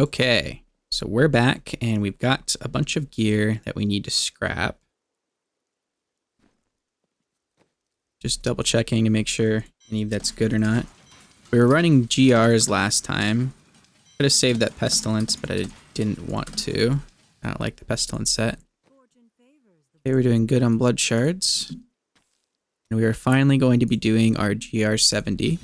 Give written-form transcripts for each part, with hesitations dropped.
Okay, so we're back and we've got a bunch of gear that we need to scrap. Just double checking to make sure any of that's good or not. We were running GRs last time. Could have saved that pestilence, but I didn't want to. I don't like the pestilence set. Okay, we're doing good on blood shards. And we are finally going to be doing our GR 70.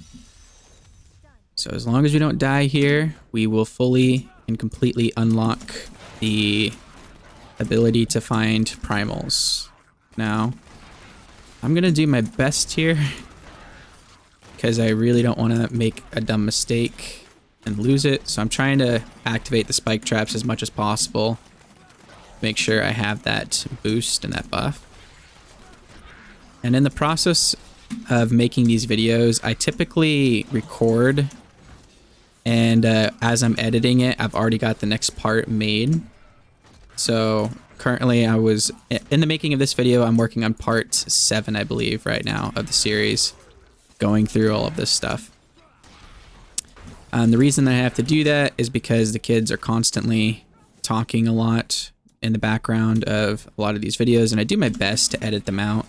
So as long as we don't die here, we will fully and completely unlock the ability to find primals. Now, I'm gonna do my best here because I really don't want to make a dumb mistake and lose it. So I'm trying to activate the spike traps as much as possible. Make sure I have that boost and that buff. And in the process of making these videos, I typically record, and as I'm editing it, I've already got the next part made. So currently I was, in the making of this video, I'm working on part 7, I believe, right now of the series, going through all of this stuff. And the reason that I have to do that is because the kids are constantly talking a lot in the background of a lot of these videos, and I do my best to edit them out.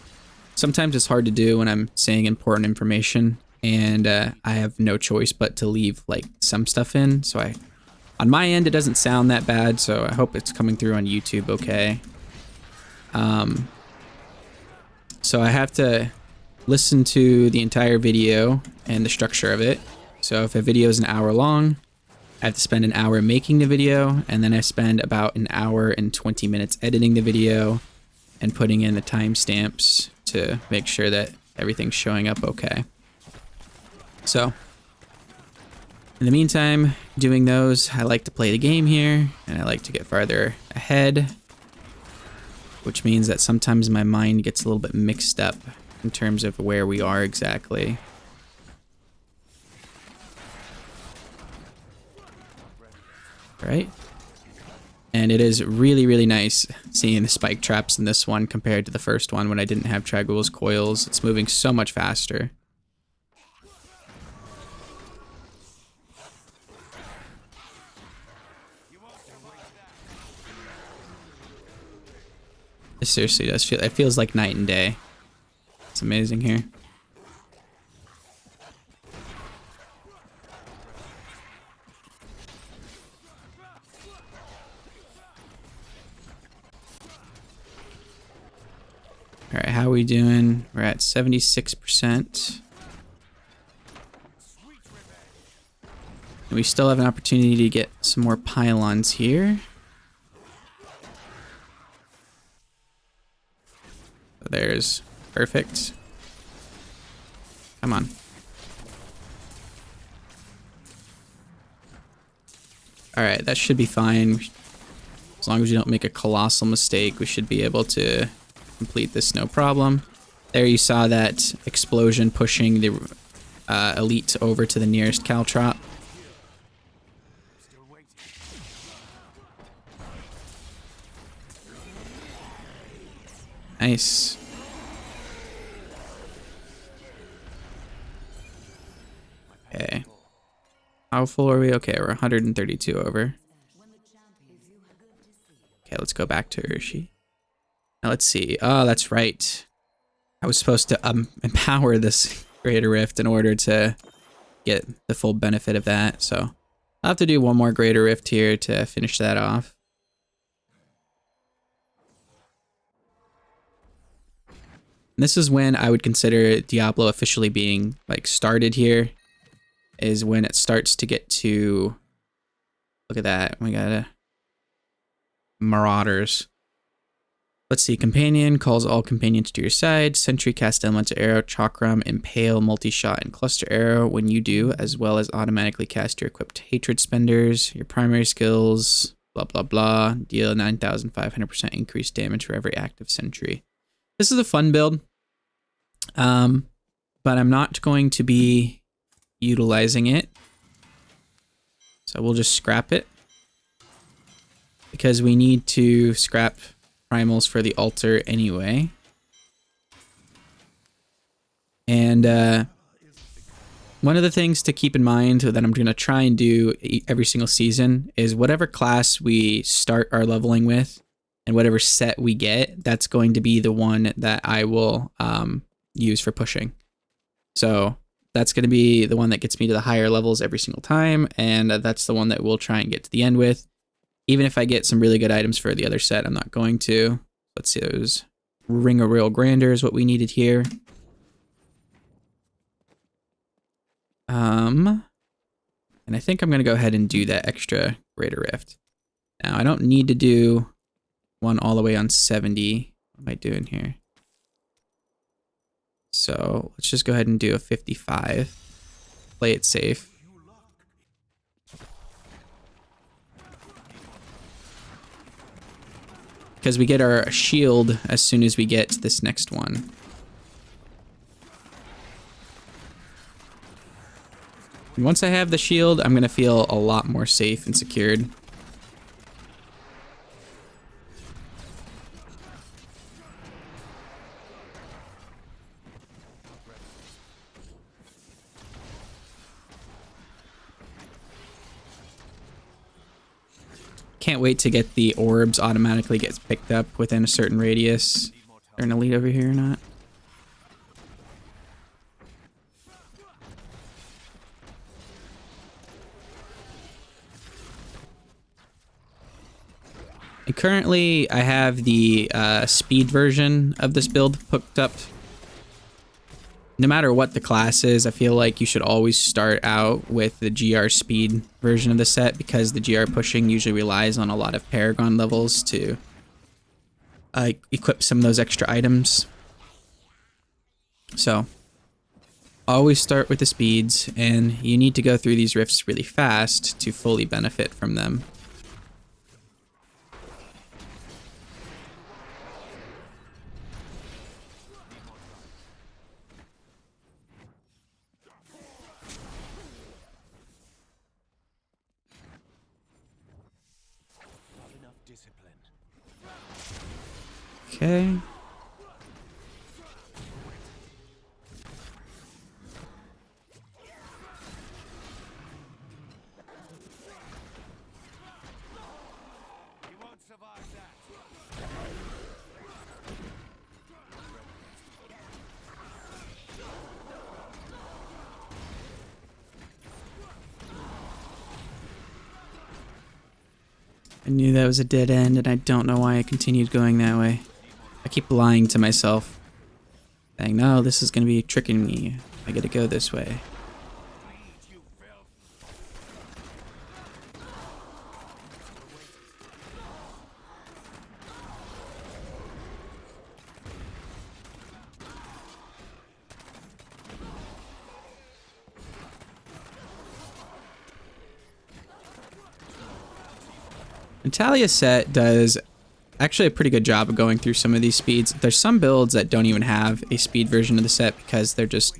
Sometimes it's hard to do when I'm saying important information, and I have no choice but to leave like some stuff in. So on my end, it doesn't sound that bad, so I hope it's coming through on YouTube okay. So I have to listen to the entire video and the structure of it. So if a video is an hour long, I have to spend an hour making the video, and then I spend about an hour and 20 minutes editing the video and putting in the timestamps to make sure that everything's showing up okay. So in the meantime, doing those, I like to play the game here, and I like to get farther ahead, which means that sometimes my mind gets a little bit mixed up in terms of where we are exactly. Right? And it is really, really nice seeing the spike traps in this one compared to the first one when I didn't have Tragul's coils. It's moving so much faster. It seriously does feel, it feels like night and day. It's amazing here. All right, how are we doing? We're at 76%. And we still have an opportunity to get some more pylons here. So there's perfect. Come on. All right, that should be fine. As long as we don't make a colossal mistake, we should be able to complete this no problem. There you saw that explosion pushing the elite over to the nearest caltrop. Nice. Okay. How full are we? Okay, we're 132 over. Okay, let's go back to Urshi. Now let's see. Oh, that's right. I was supposed to empower this Greater Rift in order to get the full benefit of that. So I'll have to do one more Greater Rift here to finish that off. And this is when I would consider Diablo officially being like started here. Is when it starts to get to, look at that. We got Marauders. Let's see, Companion calls all companions to your side. Sentry cast elemental arrow, Chakram, Impale, Multi-Shot, and Cluster Arrow when you do, as well as automatically cast your equipped Hatred Spenders. Your primary skills, blah, blah, blah. Deal 9,500% increased damage for every active sentry. This is a fun build, but I'm not going to be utilizing it. So we'll just scrap it, because we need to scrap primals for the altar anyway. And one of the things to keep in mind that I'm going to try and do every single season is whatever class we start our leveling with and whatever set we get, that's going to be the one that I will use for pushing. So that's going to be the one that gets me to the higher levels every single time, and that's the one that we'll try and get to the end with. Even if I get some really good items for the other set, I'm not going to. Let's see, those Ring of Royal Grandeur is what we needed here. And I think I'm going to go ahead and do that extra Greater Rift. Now, I don't need to do one all the way on 70. What am I doing here? So let's just go ahead and do a 55. Play it safe. Because we get our shield as soon as we get this next one. And once I have the shield, I'm going to feel a lot more safe and secured. Can't wait to get the orbs automatically gets picked up within a certain radius. Is there an elite over here or not? And currently, I have the speed version of this build hooked up. No matter what the class is, I feel like you should always start out with the GR speed version of the set, because the GR pushing usually relies on a lot of Paragon levels to equip some of those extra items. So, always start with the speeds, and you need to go through these rifts really fast to fully benefit from them. Okay. I knew that was a dead end, and I don't know why I continued going that way. I keep lying to myself, saying, no, this is going to be tricking me. I gotta go this way. Natalia's set does actually a pretty good job of going through some of these speeds. There's some builds that don't even have a speed version of the set because they're just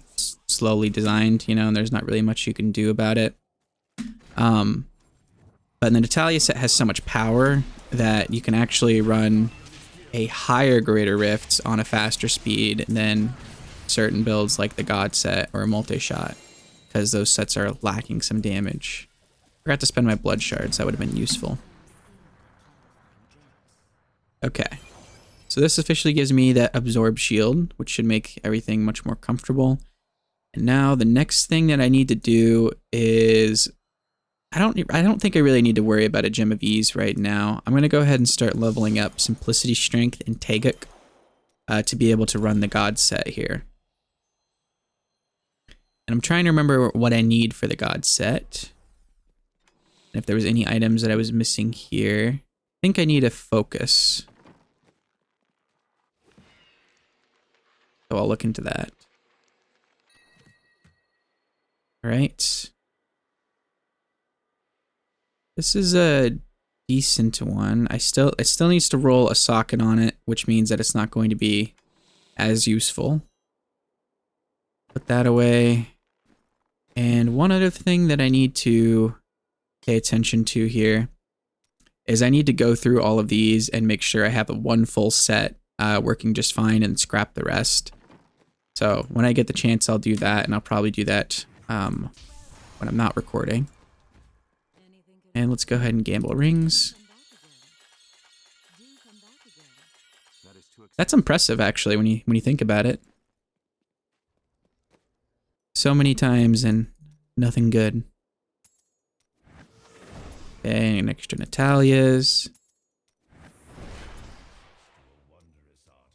slowly designed, you know, and there's not really much you can do about it. But the Natalia set has so much power that you can actually run a higher Greater Rift on a faster speed than certain builds like the God set or a multi-shot, because those sets are lacking some damage. Forgot to spend my blood shards, that would have been useful. Okay, so this officially gives me that absorb shield, which should make everything much more comfortable. And now the next thing that I need to do is, I don't think I really need to worry about a Gem of Ease right now. I'm gonna go ahead and start leveling up Simplicity, Strength, and Teguk to be able to run the God set here. And I'm trying to remember what I need for the God set. And if there was any items that I was missing here. I think I need a focus. So I'll look into that. All right. This is a decent one. It still needs to roll a socket on it, which means that it's not going to be as useful. Put that away. And one other thing that I need to pay attention to here is I need to go through all of these and make sure I have one full set working just fine and scrap the rest. So when I get the chance, I'll do that, and I'll probably do that when I'm not recording. And let's go ahead and gamble rings. That's impressive, actually, when you think about it. So many times and nothing good. Okay, an extra Natalia's.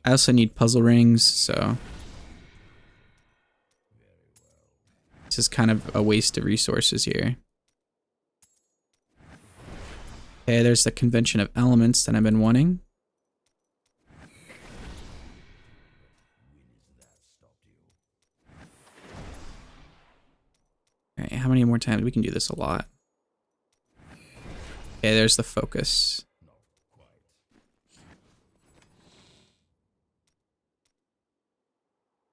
I also need puzzle rings, so this is kind of a waste of resources here. Okay, there's the Convention of Elements that I've been wanting. Alright, how many more times? We can do this a lot. Okay, there's the focus.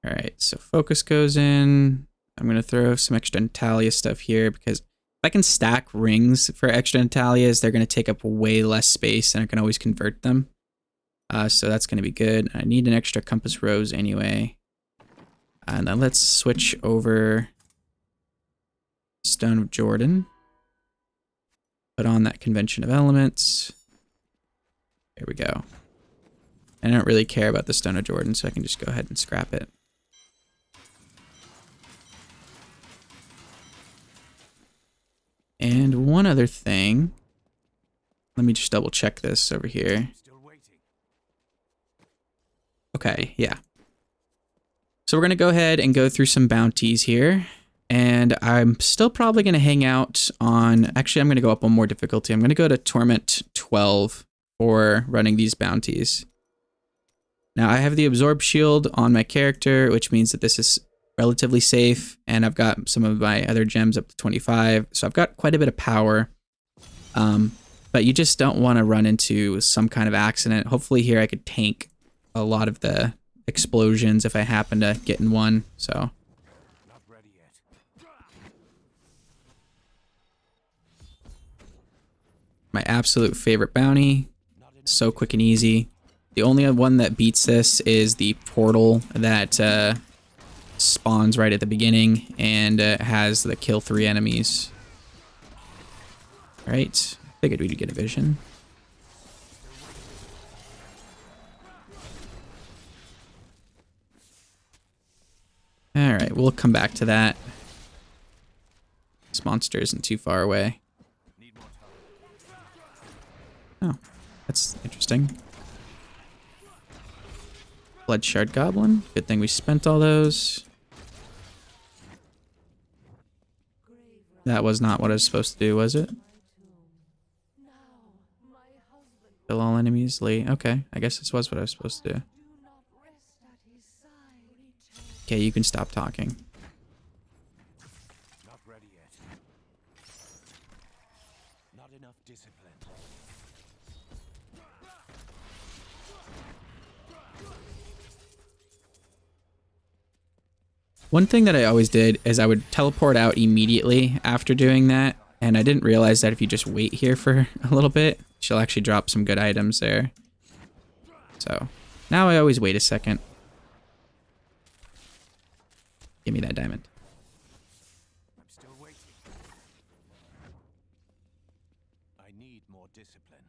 Alright, so focus goes in. I'm going to throw some extra Natalia stuff here because if I can stack rings for extra Natalias, they're going to take up way less space and I can always convert them. So that's going to be good. I need an extra compass rose anyway. And then let's switch over Stone of Jordan. Put on that Convention of Elements. There we go. I don't really care about the Stone of Jordan, so I can just go ahead and scrap it. And one other thing. Let me just double check this over here. Okay, yeah. So we're going to go ahead and go through some bounties here. And I'm still probably going to hang out on... Actually, I'm going to go up one more difficulty. I'm going to go to Torment 12 for running these bounties. Now, I have the Absorb Shield on my character, which means that this is relatively safe, and I've got some of my other gems up to 25, so I've got quite a bit of power. But you just don't want to run into some kind of accident. Hopefully here I could tank a lot of the explosions if I happen to get in one, so... My absolute favorite bounty. So quick and easy. The only one that beats this is the portal that spawns right at the beginning and has the kill 3 enemies. Alright, figured we'd get a vision. Alright, we'll come back to that. This monster isn't too far away. Oh, that's interesting. Blood Shard Goblin. Good thing we spent all those. That was not what I was supposed to do, was it? Kill all enemies. Okay, I guess this was what I was supposed to do. Okay, you can stop talking. Not ready yet. Not enough discipline. One thing that I always did is I would teleport out immediately after doing that, and I didn't realize that if you just wait here for a little bit, she'll actually drop some good items there. So, now I always wait a second. Give me that diamond. I'm still waiting. I need more discipline.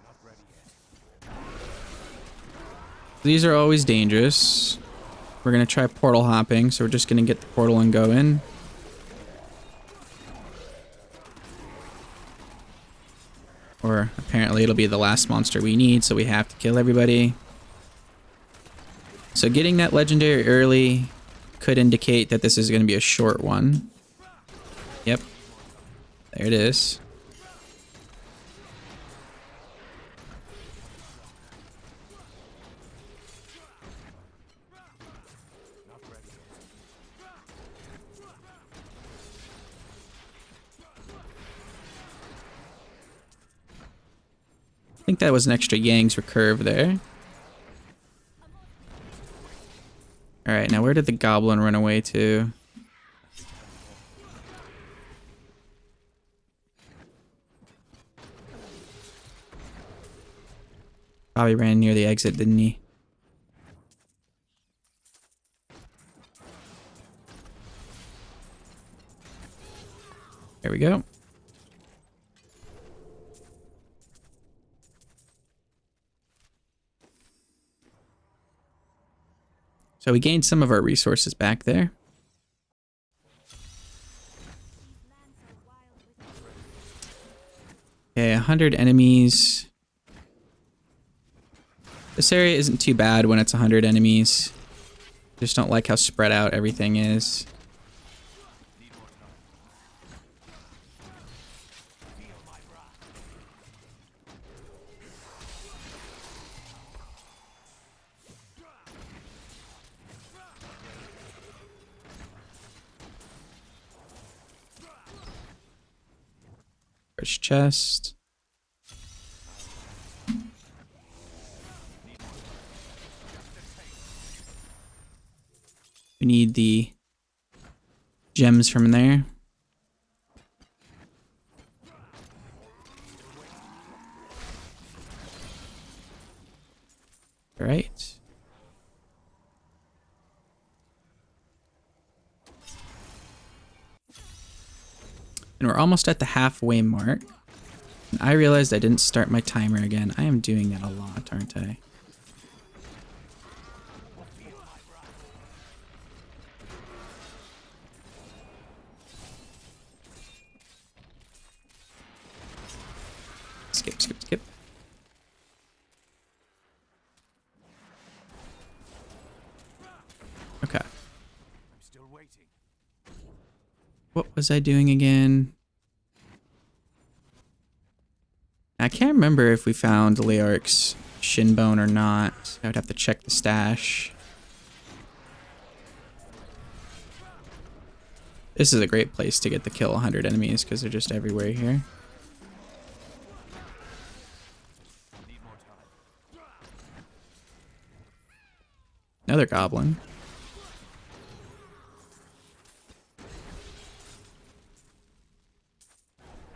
Not ready yet. These are always dangerous. We're going to try portal hopping, so we're just going to get the portal and go in. Or apparently it'll be the last monster we need, so we have to kill everybody. So getting that legendary early could indicate that this is going to be a short one. Yep. There it is. I think that was an extra Yang's recurve there. Alright, now where did the Goblin run away to? Probably ran near the exit, didn't he? we go. So we gained some of our resources back there. Okay, 100 enemies. This area isn't too bad when it's 100 enemies. Just don't like how spread out everything is. Fresh chest. We need the gems from there. All right. And we're almost at the halfway mark. And I realized I didn't start my timer again. I am doing that a lot, aren't I? Skip, skip, skip. Okay. I'm still waiting. What was I doing again? I can't remember if we found Leoric's shin bone or not. I would have to check the stash. This is a great place to get the kill 100 enemies because they're just everywhere here. Need more time. Another goblin.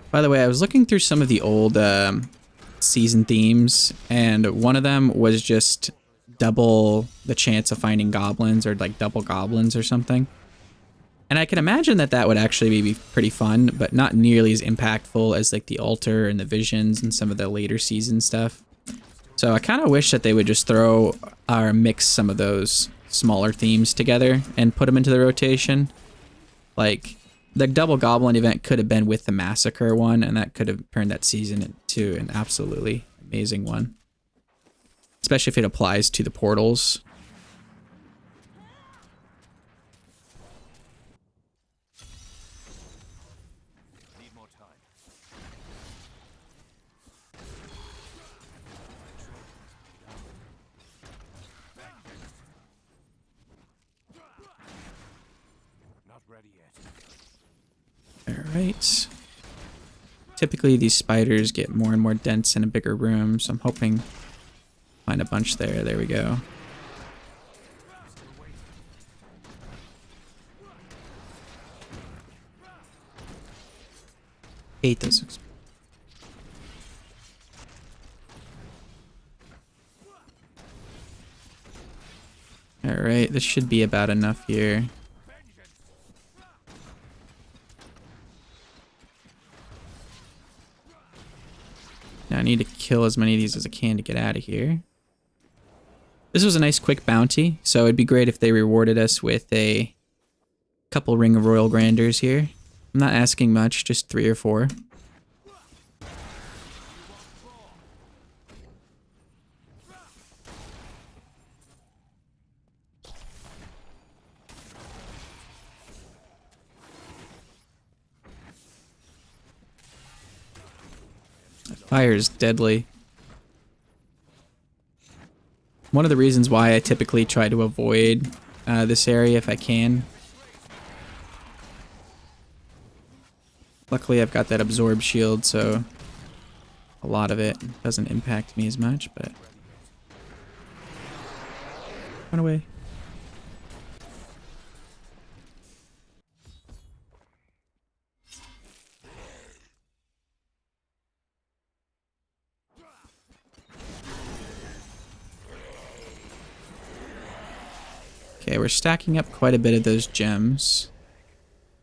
By the way, I was looking through some of the old season themes, and one of them was just double the chance of finding goblins, or like double goblins or something. And I can imagine that that would actually be pretty fun, but not nearly as impactful as like the altar and the visions and some of the later season stuff. So I kind of wish that they would just throw or mix some of those smaller themes together and put them into the rotation. Like, the double goblin event could have been with the massacre one, and that could have turned that season into an absolutely amazing one. Especially if it applies to the portals. Need more time. Not ready yet. Alright. Typically these spiders get more and more dense in a bigger room, so I'm hoping to find a bunch there. There we go. Hate those. Alright, this should be about enough here. Now I need to kill as many of these as I can to get out of here. This was a nice quick bounty, so it'd be great if they rewarded us with a couple Ring of Royal Grandeurs here. I'm not asking much, just 3 or 4. Fire is deadly. One of the reasons why I typically try to avoid this area if I can. Luckily I've got that absorb shield, so a lot of it doesn't impact me as much, but... Run away. Okay, we're stacking up quite a bit of those gems.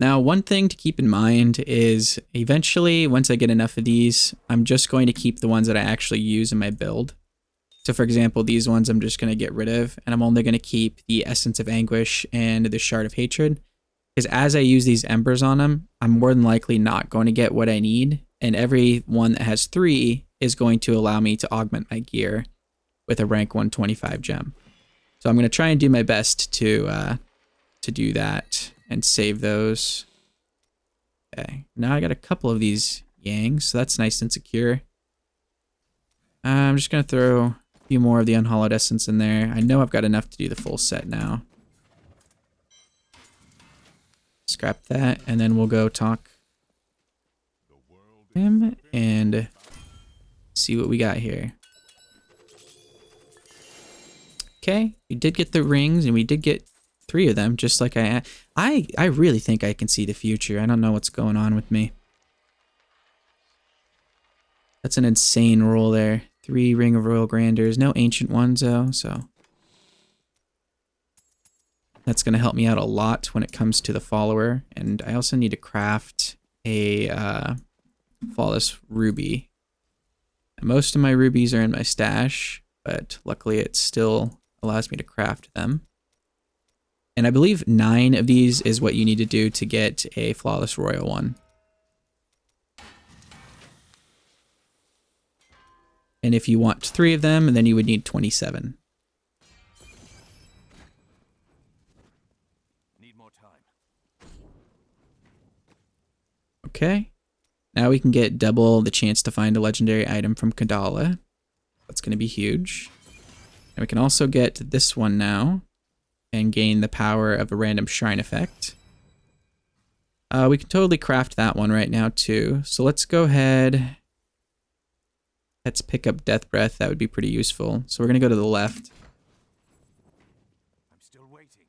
Now, one thing to keep in mind is eventually, once I get enough of these, I'm just going to keep the ones that I actually use in my build. So for example, these ones I'm just going to get rid of, and I'm only going to keep the Essence of Anguish and the Shard of Hatred. Because as I use these Embers on them, I'm more than likely not going to get what I need, and every one that has 3 is going to allow me to augment my gear with a rank 125 gem. So I'm going to try and do my best to do that and save those. Okay, now I got a couple of these Yangs, so that's nice and secure. I'm just going to throw a few more of the Unhallowed Essence in there. I know I've got enough to do the full set now. Scrap that, and then we'll go talk to him and see what we got here. Okay, we did get the rings, and we did get 3 of them, just like I really think I can see the future. I don't know what's going on with me. That's an insane roll there. 3 Ring of Royal Grandeurs, no ancient ones though, so that's going to help me out a lot when it comes to the follower. And I also need to craft a flawless ruby. Most of my rubies are in my stash, but luckily it still allows me to craft them. And I believe 9 of these is what you need to do to get a flawless royal one. And if you want 3 of them, then you would need 27. Okay, now we can get double the chance to find a legendary item from Kadala. That's going to be huge. And we can also get this one now and gain the power of a random shrine effect. We can totally craft that one right now too. So let's go ahead. Let's pick up Death Breath. That would be pretty useful. So we're going to go to the left. I'm still waiting.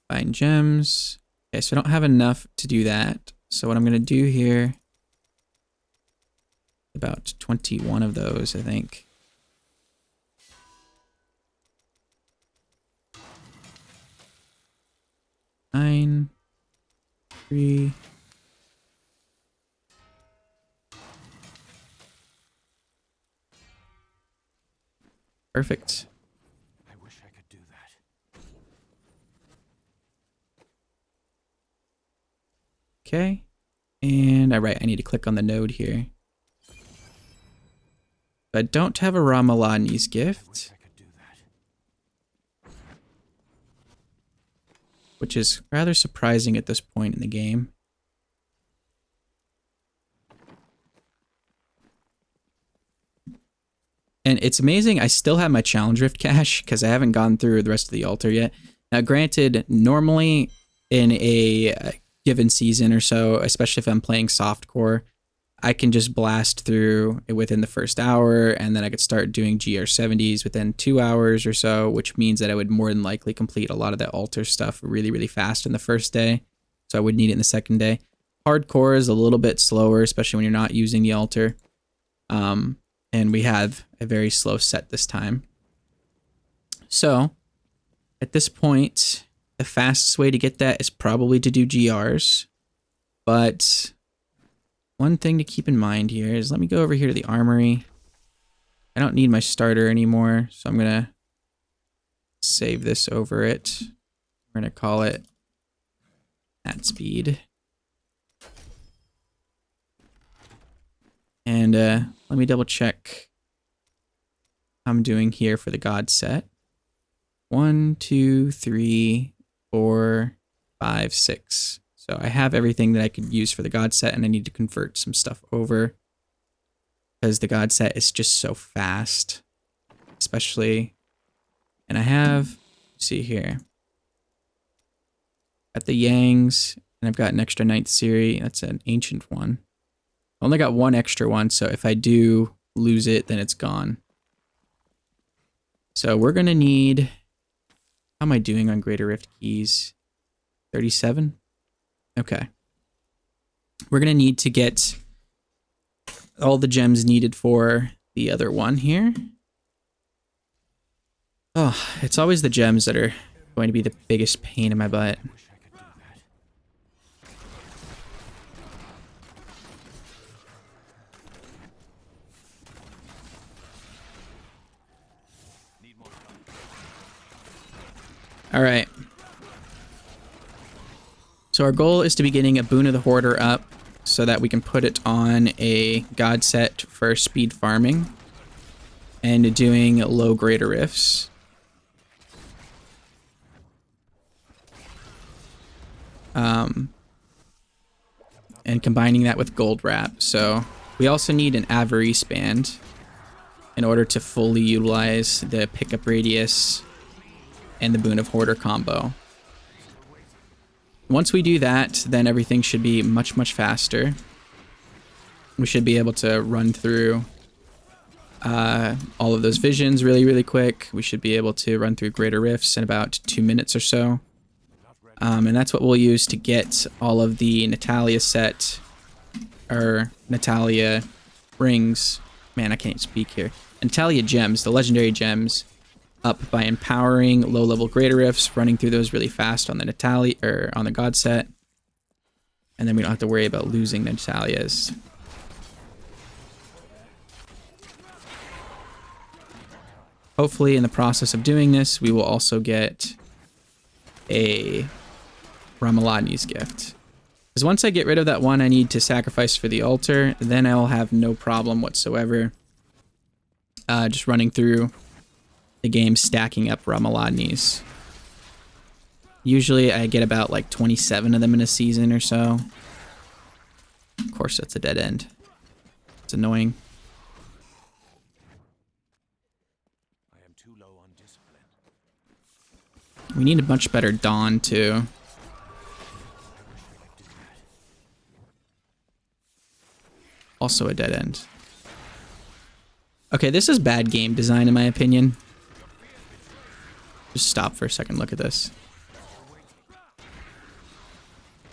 Find gems. Okay, so I don't have enough to do that. So what I'm going to do here, about 21 of those, I think. Nine, 3. Perfect. I wish I could do that. Okay. And I need to click on the node here. But I don't have a Ramalani's gift, which is rather surprising at this point in the game. And it's amazing, I still have my Challenge Rift cache because I haven't gone through the rest of the altar yet. Now granted, normally in a given season or so, especially if I'm playing softcore, I can just blast through it within the first hour, and then I could start doing GR70s within 2 hours or so, which means that I would more than likely complete a lot of that altar stuff really, really fast in the first day. So I would need it in the second day. Hardcore is a little bit slower, especially when you're not using the altar. And we have a very slow set this time. So at this point, the fastest way to get that is probably to do GRs. But one thing to keep in mind here is, let me go over here to the armory. I don't need my starter anymore, so I'm going to save this over it. We're going to call it at speed. And let me double check how I'm doing here for the God set. 1, 2, 3, 4, 5, 6. So I have everything that I could use for the God set, and I need to convert some stuff over because the God set is just so fast, especially. And I have, see here, got the Yangs, and I've got an extra 9th series. That's an ancient one. I only got 1 extra one, so if I do lose it, then it's gone. So we're going to need, how am I doing on Greater Rift keys? 37? Okay. We're going to need to get all the gems needed for the other one here. Oh, it's always the gems that are going to be the biggest pain in my butt. I wish I could do that. Need more time. All right. So our goal is to be getting a Boon of the Hoarder up so that we can put it on a God set for speed farming and doing low greater rifts. And combining that with gold wrap. So we also need an Avarice band in order to fully utilize the pickup radius and the Boon of Hoarder combo. Once we do that, then everything should be much, much faster. We should be able to run through all of those visions really, really quick. We should be able to run through greater rifts in about 2 minutes or so. And that's what we'll use to get all of the Natalia set, or Natalia rings. Man, I can't speak here. Natalia gems, the legendary gems, up by empowering low-level greater rifts, running through those really fast on the Natalia, or on the God set. And then we don't have to worry about losing the Natalias. Hopefully, in the process of doing this, we will also get a Ramaladni's gift. Because once I get rid of that one I need to sacrifice for the altar, then I will have no problem whatsoever just running through the game stacking up Ramaladni's. Usually I get about like 27 of them in a season or so. Of course, that's a dead end. It's annoying. I am too low on discipline. We need a much better Dawn too. Also a dead end. Okay, this is bad game design in my opinion. Just stop for a second, look at this.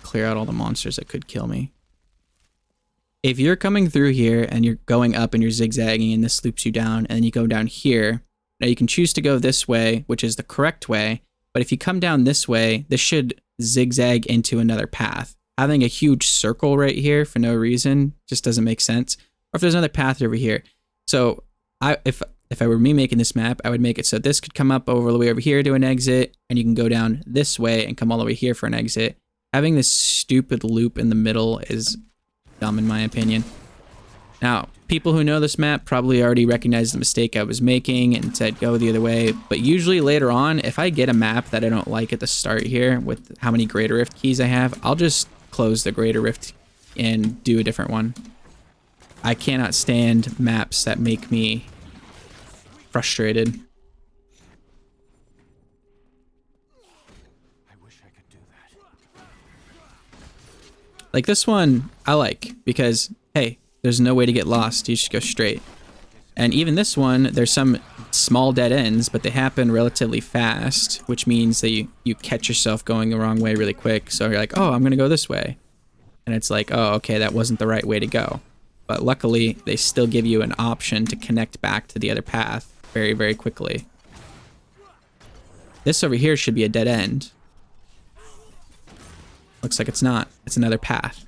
Clear out all the monsters that could kill me. If you're coming through here and you're going up and you're zigzagging and this loops you down, and then you go down here, now you can choose to go this way, which is the correct way, but if you come down this way, this should zigzag into another path. Having a huge circle right here for no reason just doesn't make sense. Or if there's another path over here. So if I were me making this map, I would make it so this could come up over the way over here to an exit, and you can go down this way and come all the way here for an exit. Having this stupid loop in the middle is dumb in my opinion. Now, people who know this map probably already recognized the mistake I was making and said go the other way, but usually later on, if I get a map that I don't like at the start here with how many Greater Rift keys I have, I'll just close the Greater Rift and do a different one. I cannot stand maps that make me frustrated. I wish I could do that. Like this one, I like because, hey, there's no way to get lost. You just go straight. And even this one, there's some small dead ends, but they happen relatively fast, which means that you catch yourself going the wrong way really quick. So you're like, oh, I'm going to go this way. And it's like, oh, okay, that wasn't the right way to go. But luckily, they still give you an option to connect back to the other path very, very quickly. This over here should be a dead end. Looks like it's not. It's another path.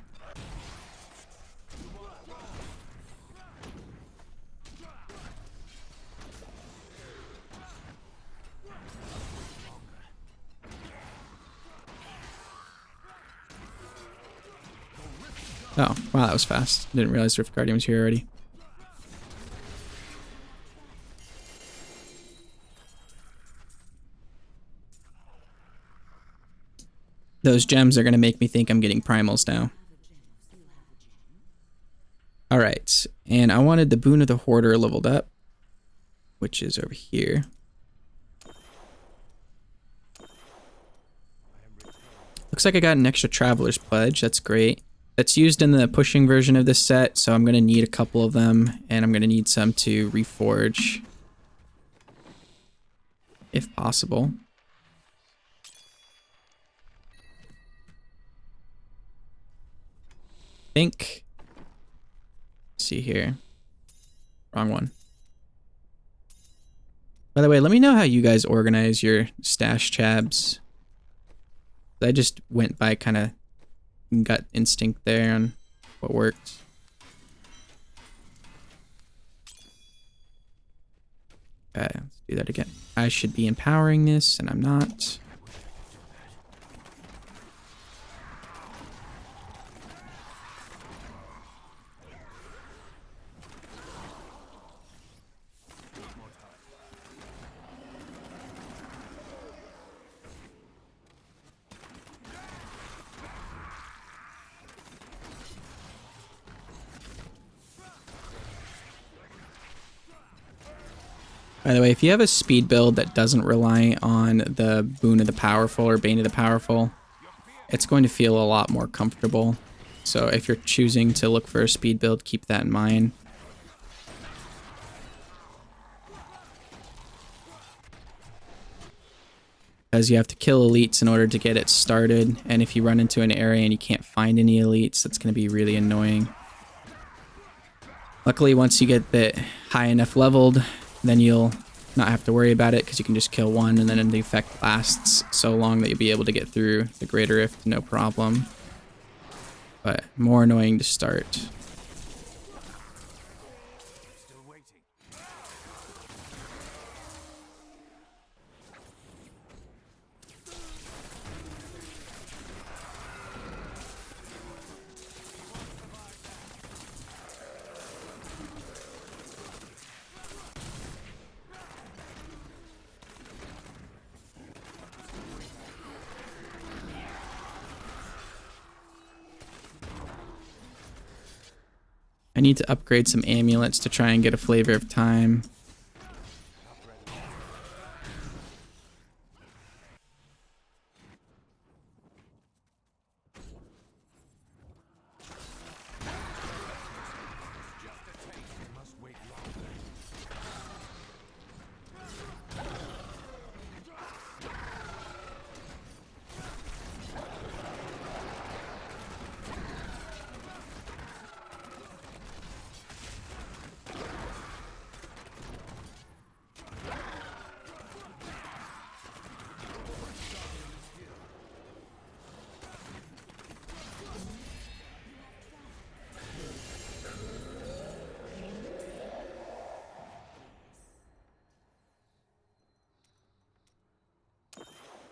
Oh, wow, that was fast. Didn't realize Rift Guardian was here already. Those gems are going to make me think I'm getting primals now. Alright, and I wanted the Boon of the Hoarder leveled up, which is over here. Looks like I got an extra Traveler's Pledge, that's great. That's used in the pushing version of this set, so I'm going to need a couple of them, and I'm going to need some to reforge, if possible. Think. Let's see here. Wrong one. By the way, let me know how you guys organize your stash chabs. I just went by kind of gut instinct there on what worked. Okay, let's do that again. I should be empowering this, and I'm not. By the way, if you have a speed build that doesn't rely on the Boon of the Powerful or Bane of the Powerful, it's going to feel a lot more comfortable. So if you're choosing to look for a speed build, keep that in mind. Because you have to kill elites in order to get it started, and if you run into an area and you can't find any elites, that's going to be really annoying. Luckily, once you get the high enough leveled, then you'll not have to worry about it because you can just kill one, and then the effect lasts so long that you'll be able to get through the Greater Rift no problem. But more annoying to start. Still waiting. I need to upgrade some amulets to try and get a flavor of time. Must wait longer.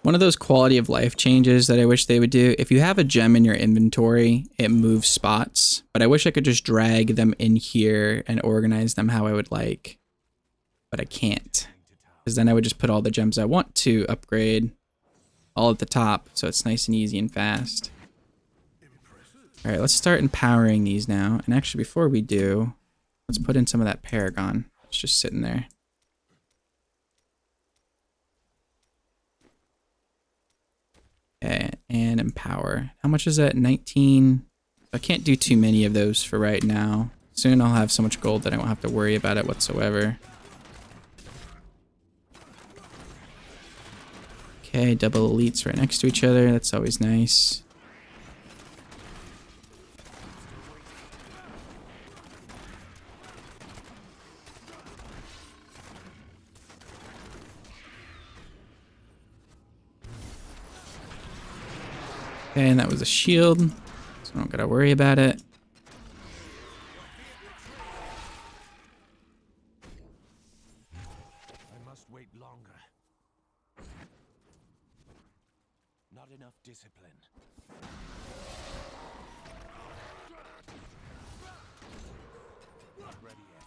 One of those quality of life changes that I wish they would do, if you have a gem in your inventory, it moves spots, but I wish I could just drag them in here and organize them how I would like, but I can't, because then I would just put all the gems I want to upgrade all at the top, so it's nice and easy and fast. All right, let's start empowering these now, and actually before we do, let's put in some of that Paragon. It's just sitting there. Okay, and empower. How much is that? 19. I can't do too many of those for right now. Soon I'll have so much gold that I won't have to worry about it whatsoever. Okay, double elites right next to each other. That's always nice. Okay, and that was a shield, so I don't gotta worry about it. I must wait longer. Not enough discipline. Not ready yet.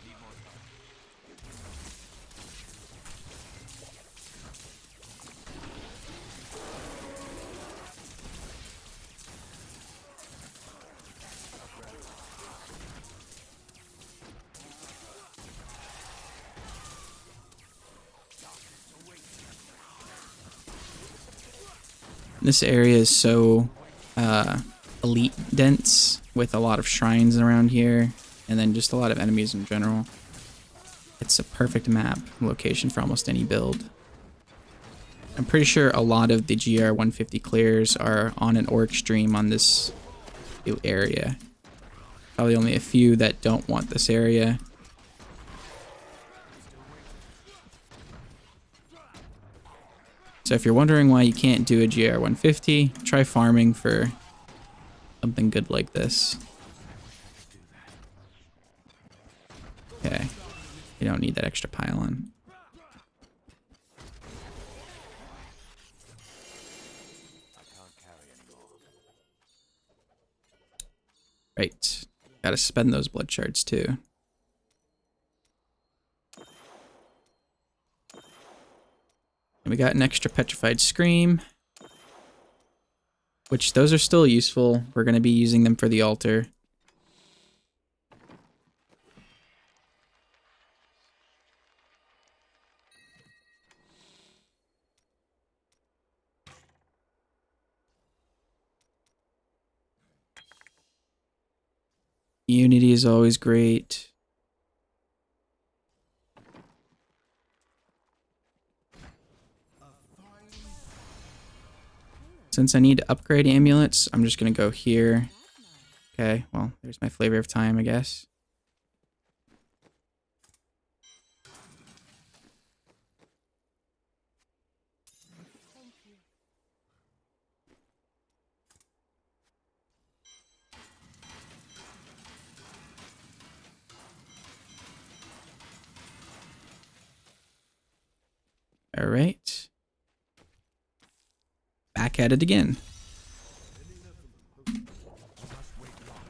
Need more time. This area is so elite dense with a lot of shrines around here, and then just a lot of enemies in general. It's a perfect map location for almost any build. I'm pretty sure a lot of the GR 150 clears are on an orc stream on this area. Probably only a few that don't want this area. So if you're wondering why you can't do a GR 150, try farming for something good like this. Okay, you don't need that extra pylon. Right, gotta spend those blood shards too. And we got an extra petrified scream, which those are still useful. We're gonna be using them for the altar. Unity is always great. Since I need to upgrade amulets, I'm just going to go here. Okay, well, there's my flavor of time, I guess. All right. Back at it again.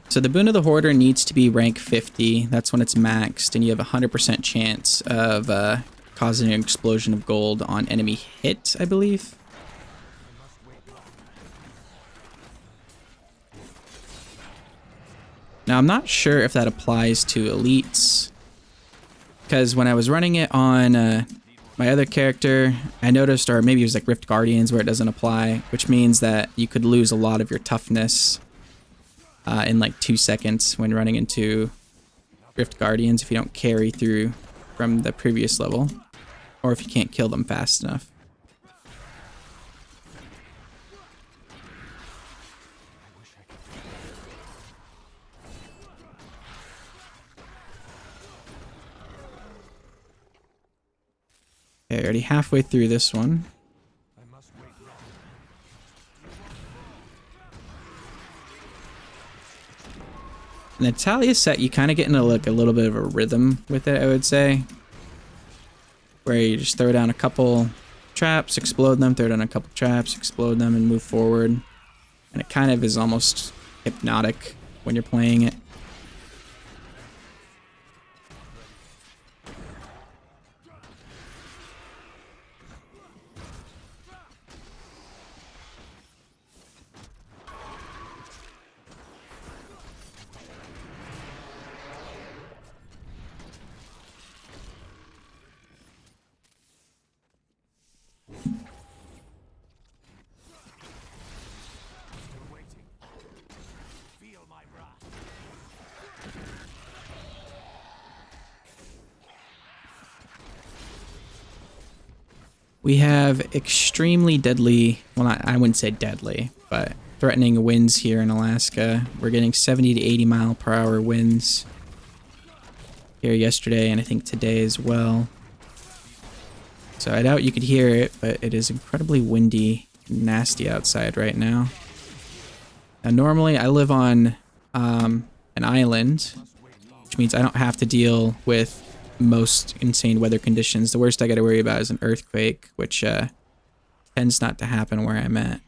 So the Boon of the Hoarder needs to be rank 50. That's when it's maxed, and you have a 100% chance of causing an explosion of gold on enemy hit, I believe. Now, I'm not sure if that applies to elites, because when I was running it on my other character, I noticed, or maybe it was like Rift Guardians where it doesn't apply, which means that you could lose a lot of your toughness in like 2 seconds when running into Rift Guardians if you don't carry through from the previous level, or if you can't kill them fast enough. Okay, already halfway through this one. In the Talia set, you kind of get into like a little bit of a rhythm with it, I would say. Where you just throw down a couple traps, explode them, throw down a couple traps, explode them, and move forward. And it kind of is almost hypnotic when you're playing it. We have extremely deadly, well, not, I wouldn't say deadly, but threatening winds here in Alaska. We're getting 70 to 80 mile per hour winds here yesterday, and I think today as well. So I doubt you could hear it, but it is incredibly windy and nasty outside right now. Now, normally I live on an island, which means I don't have to deal with most insane weather conditions. The worst I got to worry about is an earthquake, which tends not to happen where I'm at.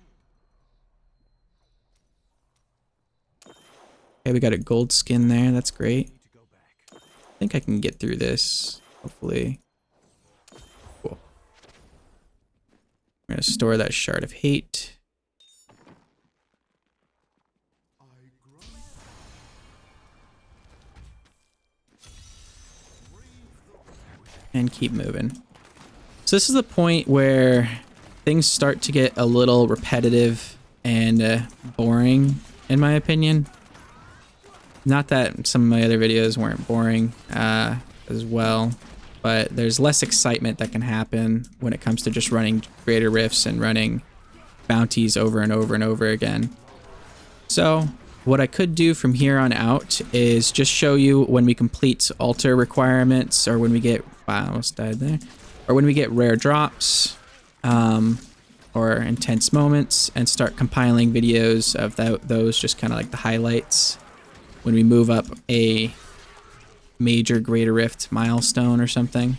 Okay, we got a gold skin there. That's great. I think I can get through this, hopefully. Cool. I'm going to store that shard of hate. And keep moving. So this is the point where things start to get a little repetitive and boring, in my opinion. Not that some of my other videos weren't boring as well, but there's less excitement that can happen when it comes to just running greater rifts and running bounties over and over and over again. So what I could do from here on out is just show you when we complete altar requirements, or when we get, wow, I almost died there, or when we get rare drops, or intense moments, and start compiling videos of those, just kind of like the highlights when we move up a major greater rift milestone or something.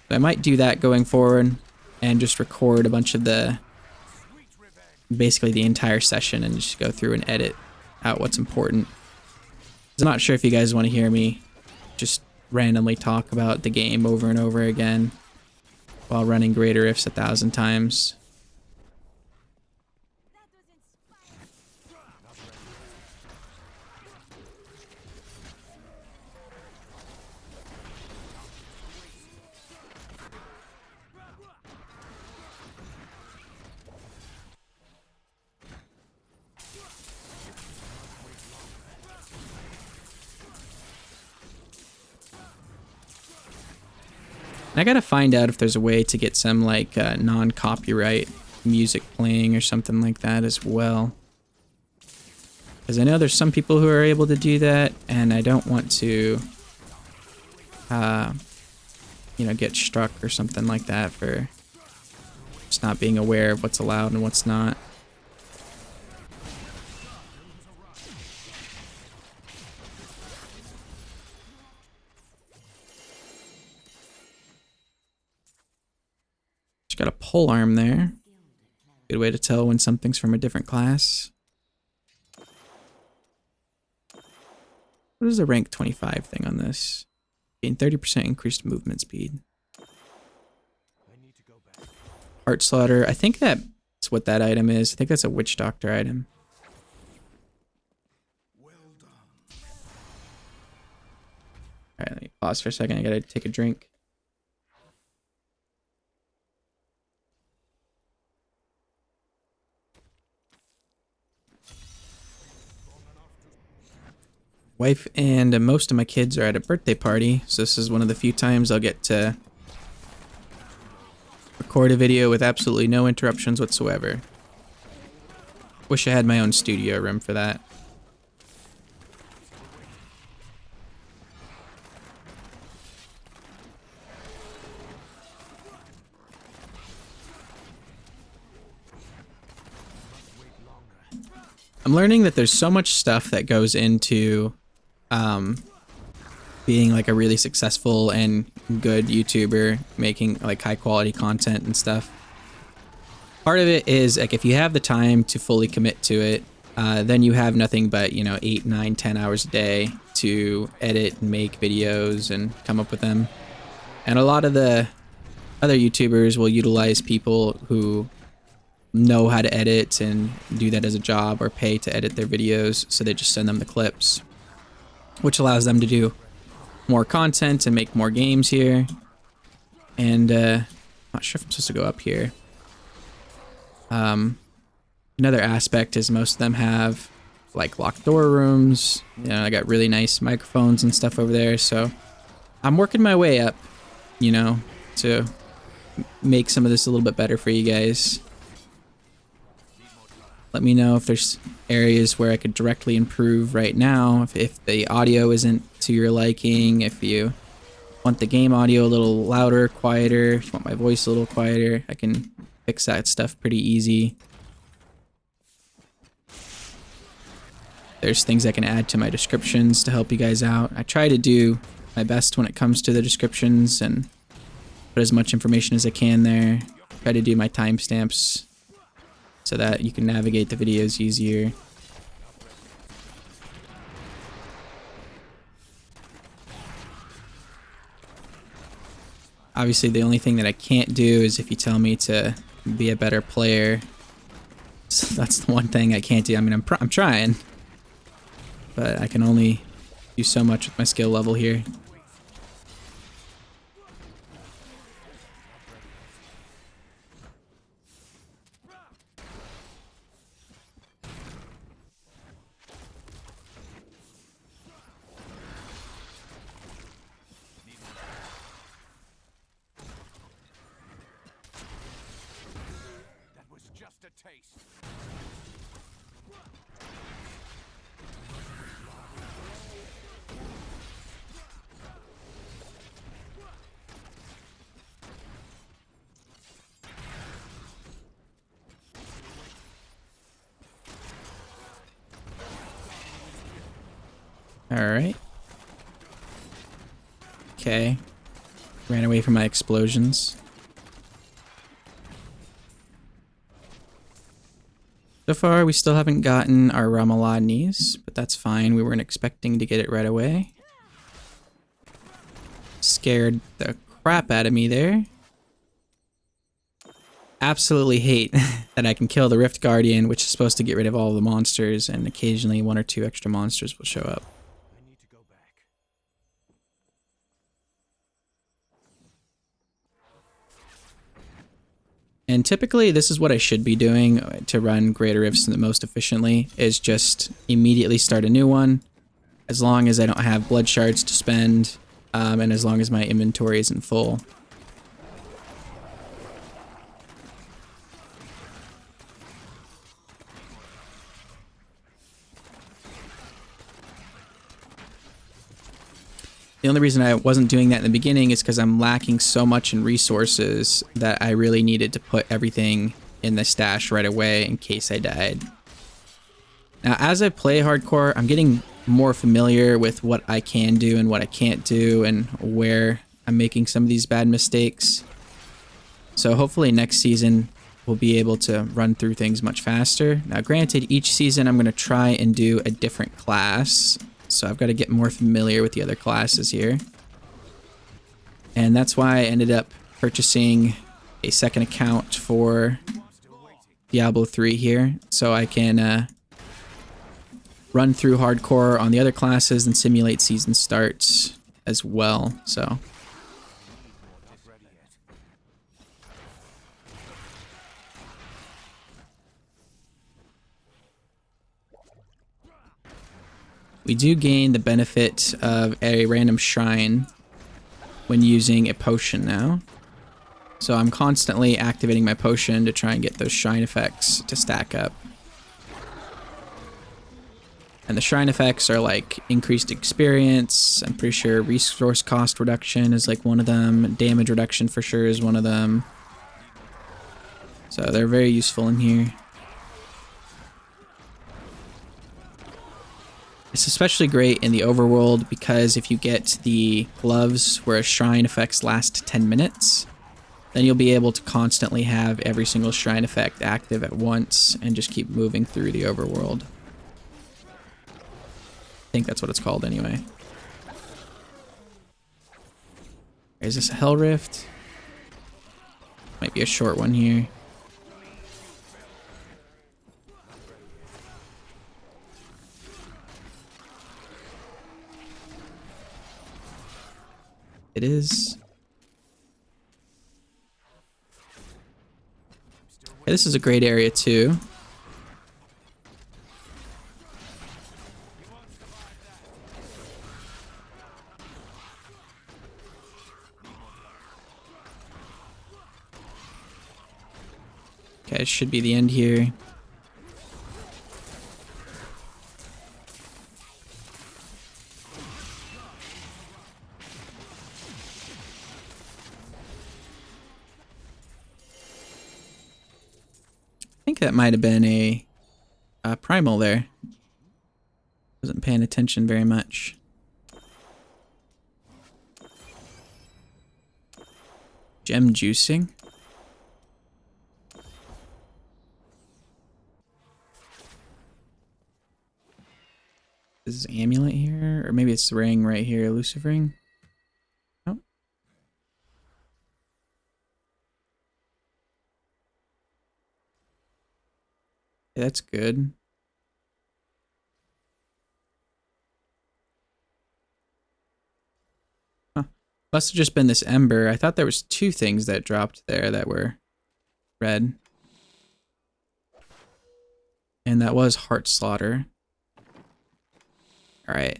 But I might do that going forward and just record a bunch of basically the entire session and just go through and edit out what's important. I'm not sure if you guys want to hear me just randomly talk about the game over and over again while running greater rifts 1,000 times. I gotta find out if there's a way to get some like non-copyright music playing or something like that as well. Because I know there's some people who are able to do that, and I don't want to, you know, get struck or something like that for just not being aware of what's allowed and what's not. Got a pole arm there. Good way to tell when something's from a different class. What is the rank 25 thing on this? Gain 30% increased movement speed. Heart Slaughter. I think that's what that item is. I think that's a Witch Doctor item. Alright, let me pause for a second. I gotta take a drink. Wife and most of my kids are at a birthday party, so this is one of the few times I'll get to record a video with absolutely no interruptions whatsoever. Wish I had my own studio room for that. I'm learning that there's so much stuff that goes into being like a really successful and good YouTuber, making like high quality content and stuff. Part of it is like if you have the time to fully commit to it, then you have nothing but, you know, 8, 9, 10 hours a day to edit and make videos and come up with them. And a lot of the other YouTubers will utilize people who know how to edit and do that as a job or pay to edit their videos, so they just send them the clips, which allows them to do more content and make more games here. And not sure if I'm supposed to go up here. Another aspect is most of them have like locked door rooms. You know, I got really nice microphones and stuff over there, so I'm working my way up, you know, to make some of this a little bit better for you guys. Let me know if there's areas where I could directly improve right now, if the audio isn't to your liking, if you want the game audio a little louder, quieter, if you want my voice a little quieter, I can fix that stuff pretty easy. There's things I can add to my descriptions to help you guys out. I try to do my best when it comes to the descriptions and put as much information as I can there. Try to do my timestamps so that you can navigate the videos easier. Obviously, the only thing that I can't do is if you tell me to be a better player. So that's the one thing I can't do. I mean, I'm trying, but I can only do so much with my skill level here. taste. Alright. Okay. Ran away from my explosions. So far, we still haven't gotten our Ramaladnis, but that's fine. We weren't expecting to get it right away. Scared the crap out of me there. Absolutely hate that I can kill the Rift Guardian, which is supposed to get rid of all the monsters, and occasionally 1 or 2 extra monsters will show up. I need to go back. And typically, this is what I should be doing to run Greater Rifts the most efficiently, is just immediately start a new one, as long as I don't have blood shards to spend, and as long as my inventory isn't full. The only reason I wasn't doing that in the beginning is because I'm lacking so much in resources that I really needed to put everything in the stash right away in case I died. Now, as I play hardcore, I'm getting more familiar with what I can do and what I can't do and where I'm making some of these bad mistakes. So hopefully next season we'll be able to run through things much faster. Now, granted, each season I'm going to try and do a different class. So I've got to get more familiar with the other classes here. And that's why I ended up purchasing a second account for Diablo 3 here. So I can run through hardcore on the other classes and simulate season starts as well. So we do gain the benefit of a random shrine when using a potion now. So I'm constantly activating my potion to try and get those shrine effects to stack up. And the shrine effects are like increased experience. I'm pretty sure resource cost reduction is like one of them. Damage reduction for sure is one of them. So they're very useful in here. It's especially great in the overworld because if you get the gloves where a shrine effects last 10 minutes, then you'll be able to constantly have every single shrine effect active at once and just keep moving through the overworld. I think that's what it's called anyway. Is this a Hell Rift? Might be a short one here. It is. Okay, this is a great area too. Okay, it should be the end here. I think that might have been a Primal there. Wasn't paying attention very much. Gem juicing. This is amulet here, or maybe it's the ring right here, elusive ring. Oh. Yeah, that's good. Huh. Must have just been this ember. I thought there was 2 things that dropped there that were red. And that was Heart Slaughter. Alright.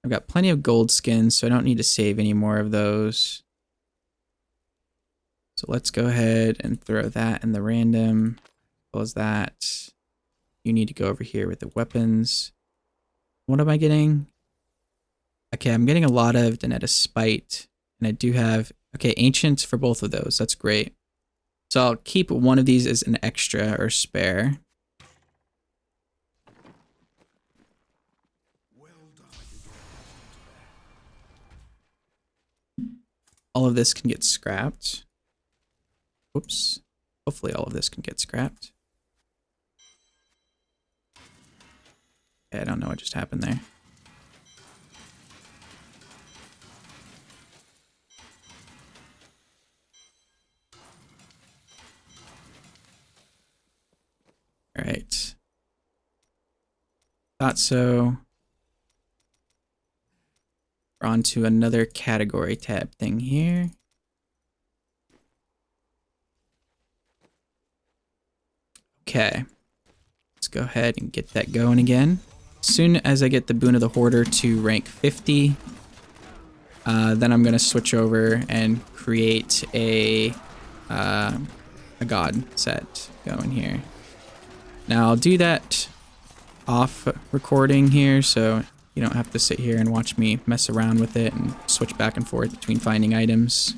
I've got plenty of gold skins, so I don't need to save any more of those. So let's go ahead and throw that in the random well as that. You need to go over here with the weapons. What am I getting? Okay, I'm getting a lot of Denetta Spite. And I do have, okay, Ancients for both of those. That's great. So I'll keep one of these as an extra or spare. All of this can get scrapped. Whoops. Hopefully all of this can get scrapped. Okay, I don't know what just happened there. All right. Thought so. We're on to another category tab thing here. Okay. Let's go ahead and get that going again. As soon as I get the Boon of the Hoarder to rank 50, then I'm going to switch over and create a God set going here. Now I'll do that off recording here, so you don't have to sit here and watch me mess around with it and switch back and forth between finding items.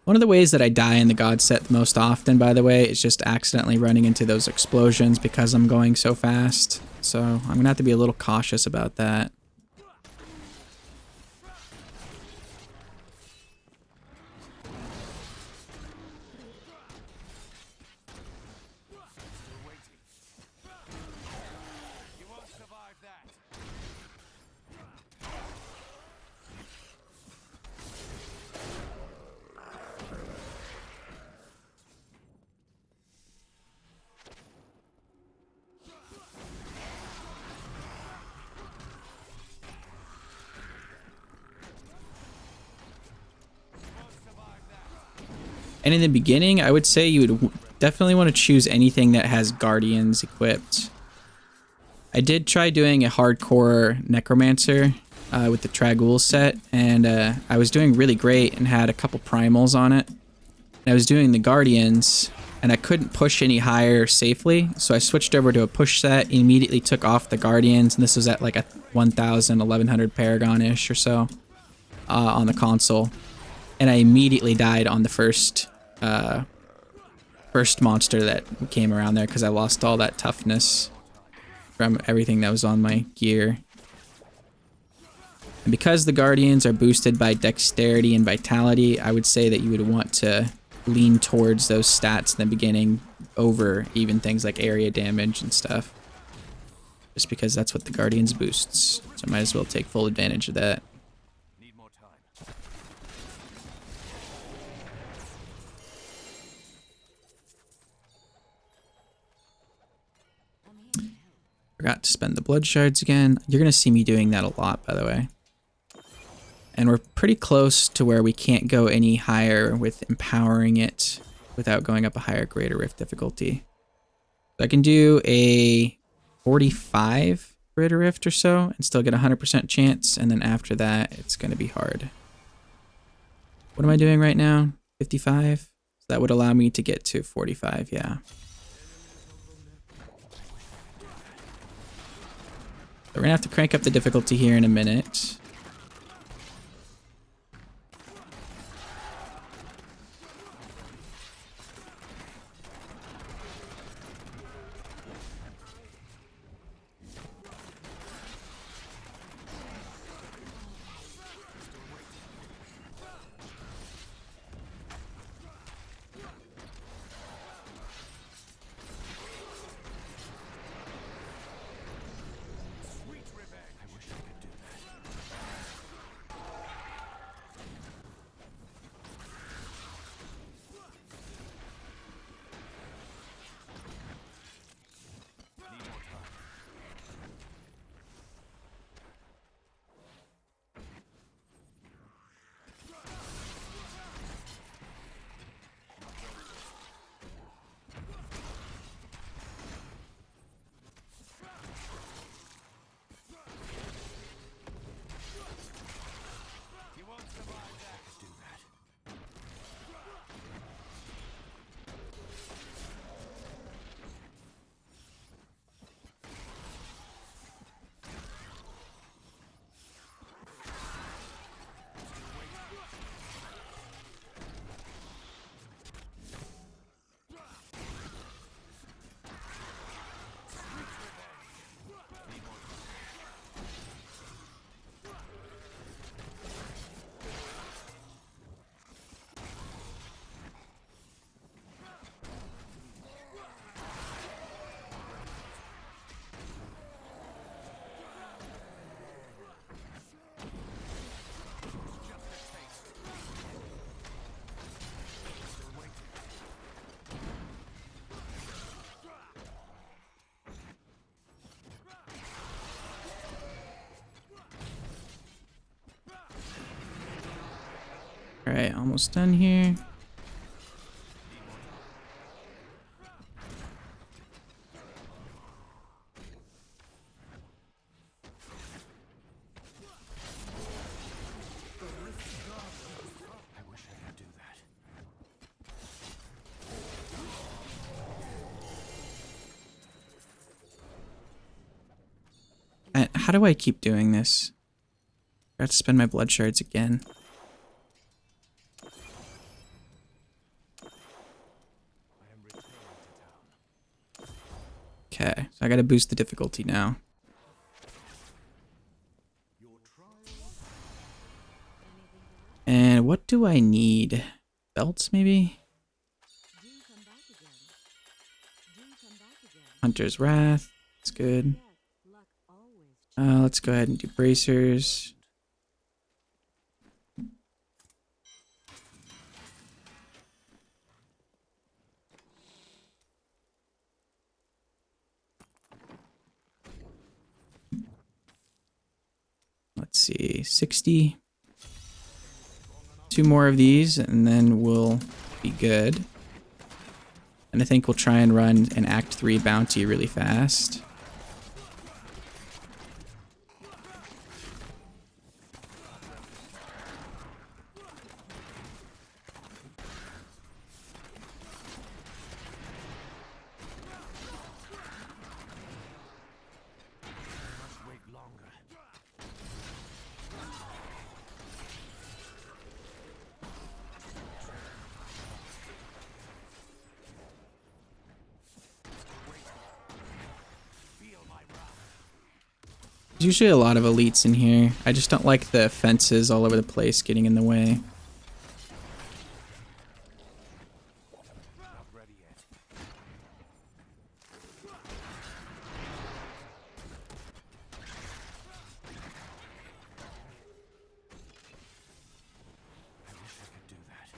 One of the ways that I die in the God set most often, by the way, is just accidentally running into those explosions because I'm going so fast. So I'm going to have to be a little cautious about that. And in the beginning, I would say you would definitely want to choose anything that has Guardians equipped. I did try doing a hardcore Necromancer with the Trag'Oul set, and I was doing really great and had a couple Primals on it. And I was doing the Guardians, and I couldn't push any higher safely, so I switched over to a push set, immediately took off the Guardians, and this was at like a 1,000, 1,100 Paragon-ish or so on the console. And I immediately died on the first monster that came around there because I lost all that toughness from everything that was on my gear. And because the Guardians are boosted by Dexterity and Vitality, I would say that you would want to lean towards those stats in the beginning over even things like area damage and stuff. Just because that's what the Guardians boosts. So I might as well take full advantage of that. Forgot to spend the blood shards again. You're going to see me doing that a lot, by the way. And we're pretty close to where we can't go any higher with empowering it without going up a higher greater rift difficulty. So I can do a 45 greater rift or so and still get a 100% chance. And then after that, it's going to be hard. What am I doing right now? 55? So that would allow me to get to 45, yeah. So we're gonna have to crank up the difficulty here in a minute. Alright, almost done here. I wish I could do that. How do I keep doing this? I have to spend my blood shards again. I am returning to town. Okay, so I gotta boost the difficulty now. And what do I need? Belts, maybe? Hunter's Wrath. That's good. Let's go ahead and do bracers. Let's see, 60. 2 more of these and then we'll be good. And I think we'll try and run an Act 3 bounty really fast. Must wait longer. Feel my wrath. There's usually a lot of elites in here. I just don't like the fences all over the place getting in the way. Not ready yet. I wish I could do that.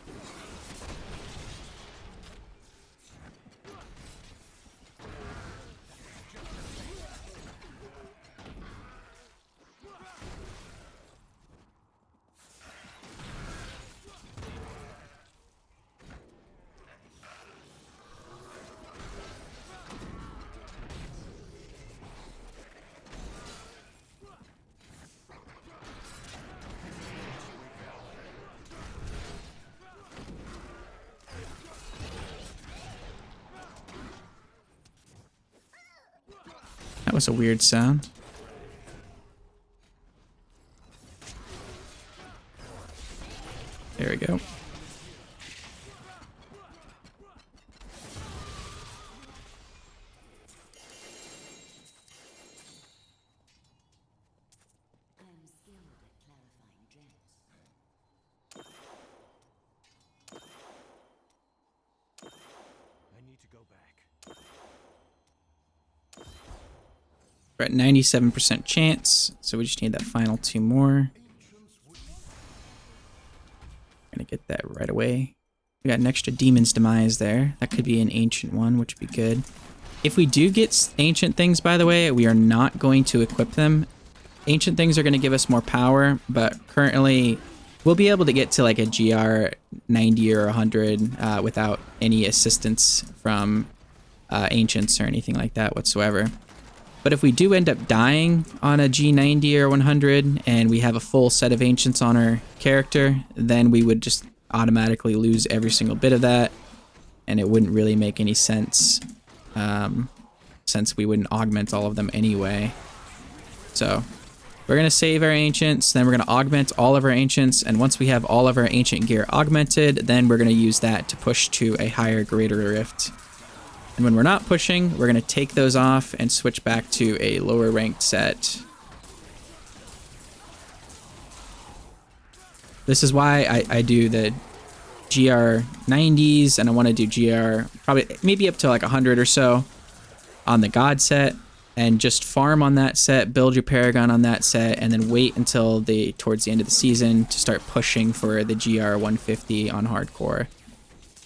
That was a weird sound. There we go. I need to go back. We're at 97% chance, so we just need that final 2 more. Gonna get that right away. We got an extra Demon's Demise there. That could be an ancient one, which would be good. If we do get ancient things, by the way, we are not going to equip them. Ancient things are going to give us more power, but currently we'll be able to get to like a GR 90 or 100 without any assistance from ancients or anything like that whatsoever. But if we do end up dying on a G90 or 100 and we have a full set of ancients on our character, then we would just automatically lose every single bit of that, and it wouldn't really make any sense since we wouldn't augment all of them anyway. So we're going to save our ancients, then we're going to augment all of our ancients, and once we have all of our ancient gear augmented, then we're going to use that to push to a higher, greater rift. And when we're not pushing, we're going to take those off and switch back to a lower ranked set. This is why I do the GR 90s, and I want to do GR probably maybe up to like 100 or so on the God set, and just farm on that set, build your Paragon on that set, and then wait until towards the end of the season to start pushing for the GR 150 on hardcore.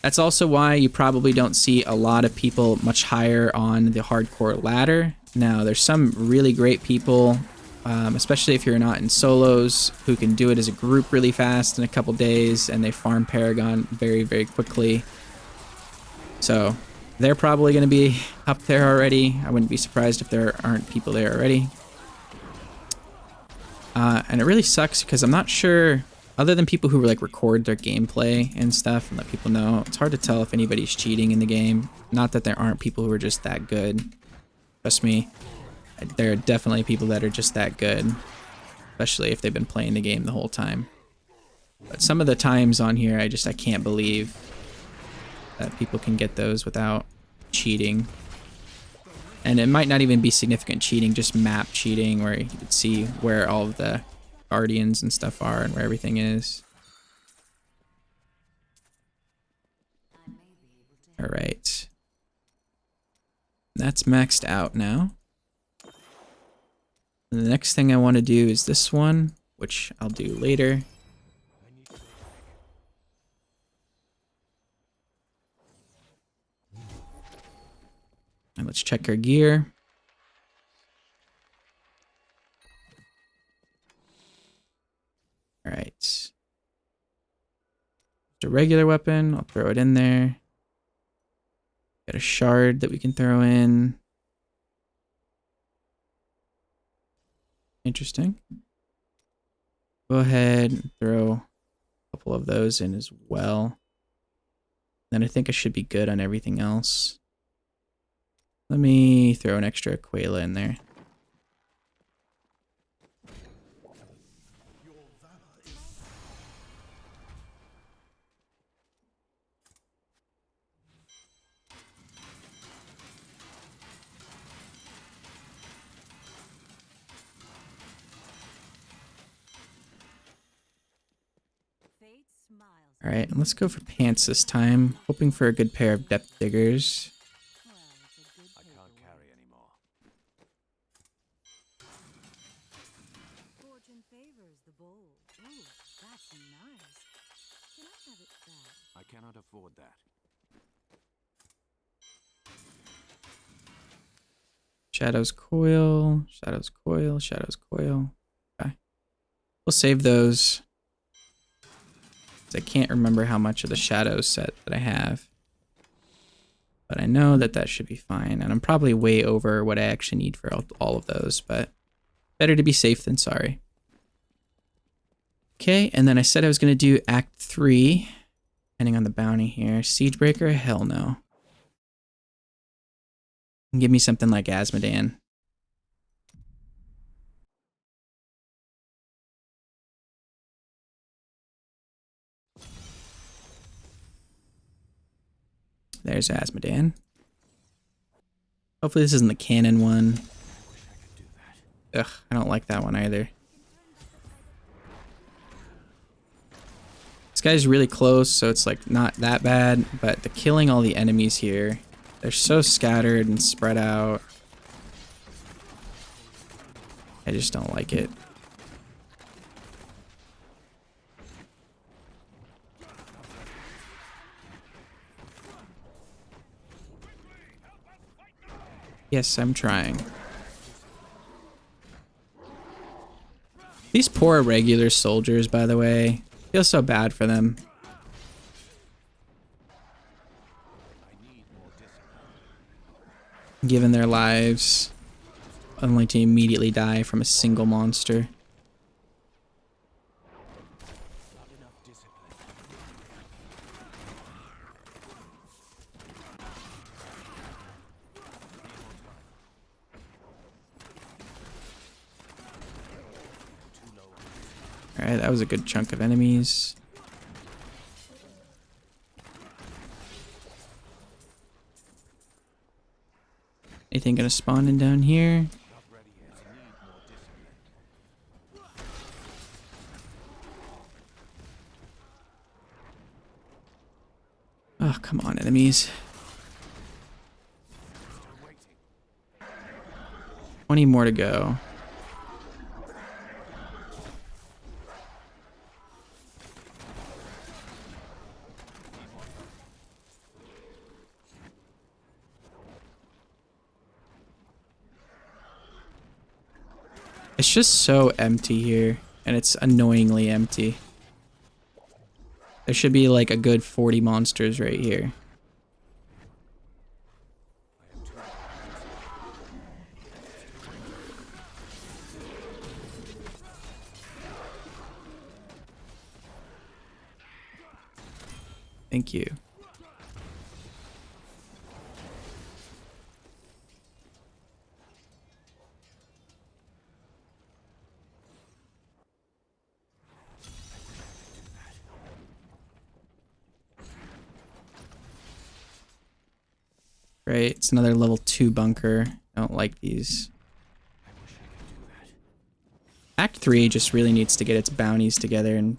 That's also why you probably don't see a lot of people much higher on the hardcore ladder. Now, there's some really great people especially if you're not in solos, who can do it as a group really fast in a couple days, and they farm Paragon very, very quickly. So they're probably going to be up there already. I wouldn't be surprised if there aren't people there already. And it really sucks because I'm not sure, other than people who like record their gameplay and stuff and let people know, it's hard to tell if anybody's cheating in the game. Not that there aren't people who are just that good. Trust me, there are definitely people that are just that good, especially if they've been playing the game the whole time. But some of the times on here, I can't believe that people can get those without cheating. And it might not even be significant cheating, just map cheating, where you can see where all of the guardians and stuff are and where everything is. All right. That's maxed out now. And the next thing I want to do is this one, which I'll do later. And let's check our gear. All right. Just a regular weapon. I'll throw it in there. Got a shard that we can throw in. Interesting. Go ahead and throw a couple of those in as well. Then I think I should be good on everything else. Let me throw an extra Aquila in there. Alright, let's go for pants this time. Hoping for a good pair of depth diggers. I can't carry anymore. Fortune favors the bold. Ooh, that's nice. Can I have it back? I cannot afford that. Shadows coil, shadows coil, shadows coil. Okay. We'll save those. I can't remember how much of the shadows set that I have. But I know that that should be fine. And I'm probably way over what I actually need for all of those. But better to be safe than sorry. Okay, and then I said I was going to do Act 3. Depending on the bounty here. Siegebreaker? Hell no. Give me something like Asmodan. There's Asmodan. Hopefully this isn't the cannon one. Ugh, I don't like that one either. This guy's really close, so it's like not that bad, but the killing all the enemies here, they're so scattered and spread out. I just don't like it. Yes, I'm trying. These poor regular soldiers, by the way, feel so bad for them. Given their lives, only to immediately die from a single monster. Alright, that was a good chunk of enemies. Anything gonna spawn in down here? Oh, come on, enemies. 20 more to go. It's just so empty here, and it's annoyingly empty. There should be like a good 40 monsters right here. Thank you. Right, it's another level 2 bunker. I don't like these. Act 3 just really needs to get its bounties together and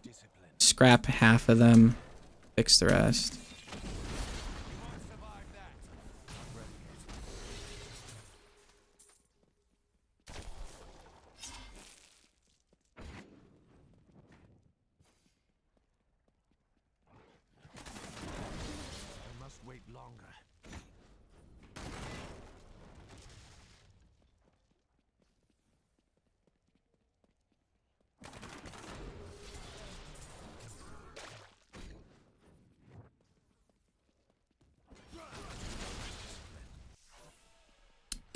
scrap half of them, fix the rest. I must wait longer.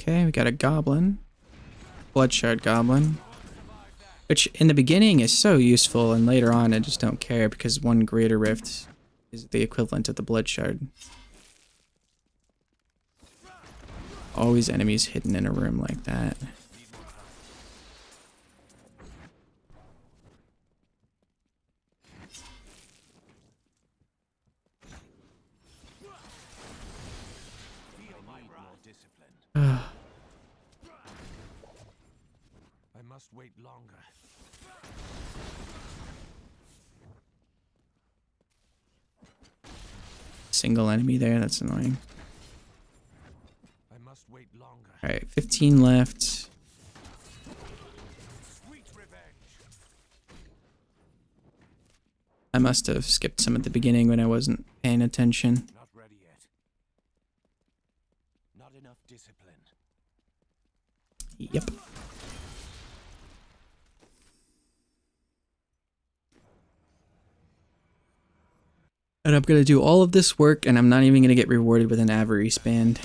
Okay, we got a goblin. Bloodshard goblin. Which in the beginning is so useful, and later on I just don't care because one greater rift is the equivalent of the bloodshard. Always enemies hidden in a room like that. I must wait longer. Single enemy there, that's annoying. I must wait longer. Alright, 15 left. Sweet revenge. I must have skipped some at the beginning when I wasn't paying attention. Not ready yet. Not enough discipline. Yep. And I'm gonna do all of this work, and I'm not even gonna get rewarded with an avarice band.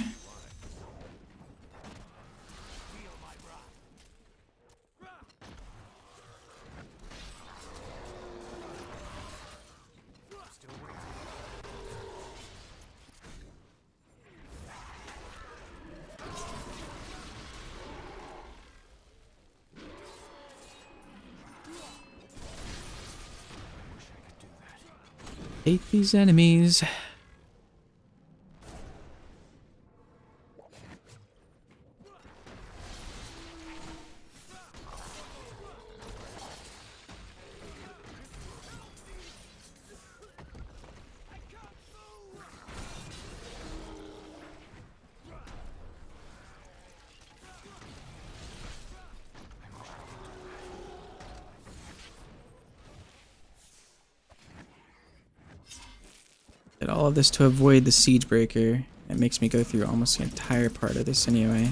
Hate these enemies. Did all of this to avoid the siege breaker. It makes me go through almost the entire part of this anyway.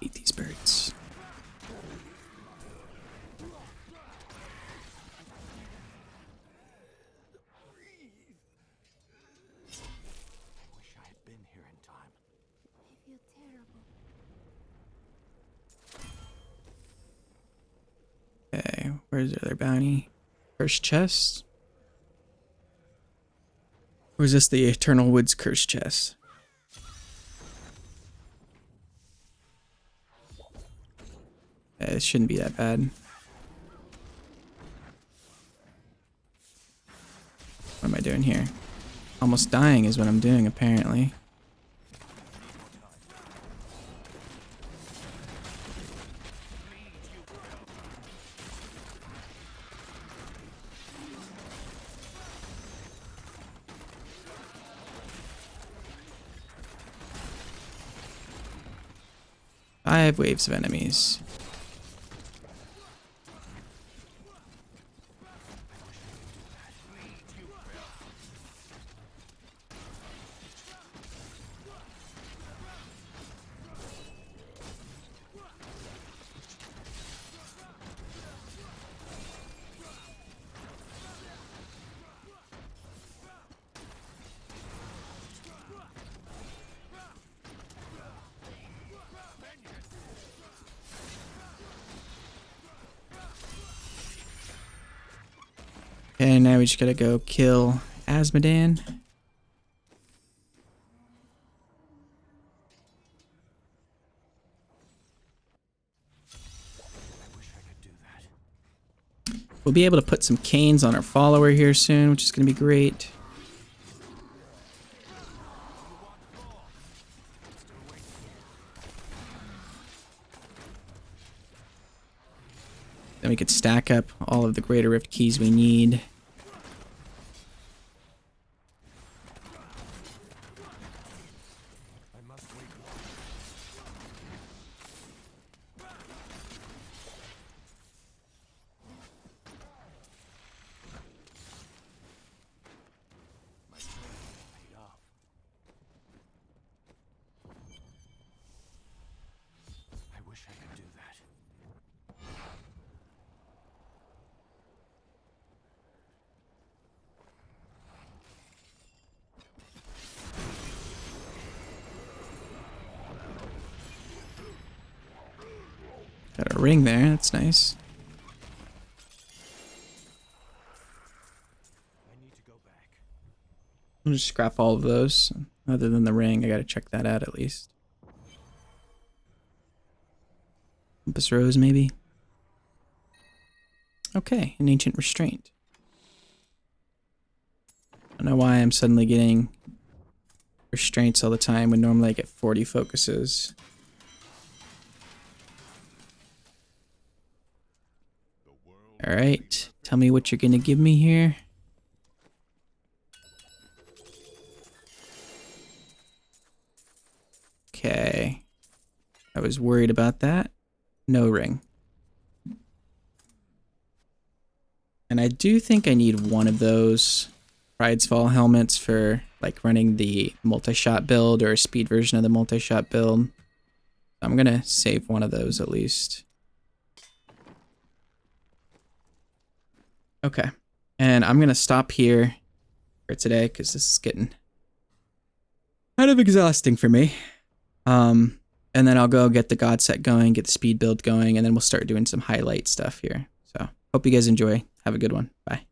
Hate these birds. I wish I had been here in time. I feel terrible. Okay, where's the other bounty? First chest? Or is this the Eternal Woods Curse chest? It shouldn't be that bad. What am I doing here? Almost dying is what I'm doing, apparently. Five waves of enemies. Okay, now we just gotta go kill Asmodan. We'll be able to put some canes on our follower here soon, which is gonna be great. Then we could stack up all of the Greater Rift keys we need. Got a ring there, that's nice. I'll just scrap all of those. Other than the ring, I gotta check that out at least. Compass Rose, maybe? Okay, an Ancient Restraint. I don't know why I'm suddenly getting restraints all the time when normally I get 40 focuses. Alright, tell me what you're gonna give me here. Okay. I was worried about that. No ring. And I do think I need one of those Pride's Fall helmets for like running the multi-shot build or a speed version of the multi-shot build. I'm gonna save one of those at least. Okay, and I'm gonna stop here for today because this is getting kind of exhausting for me. And then I'll go get the God set going, get the speed build going, and then we'll start doing some highlight stuff here. So hope you guys enjoy. Have a good one. Bye.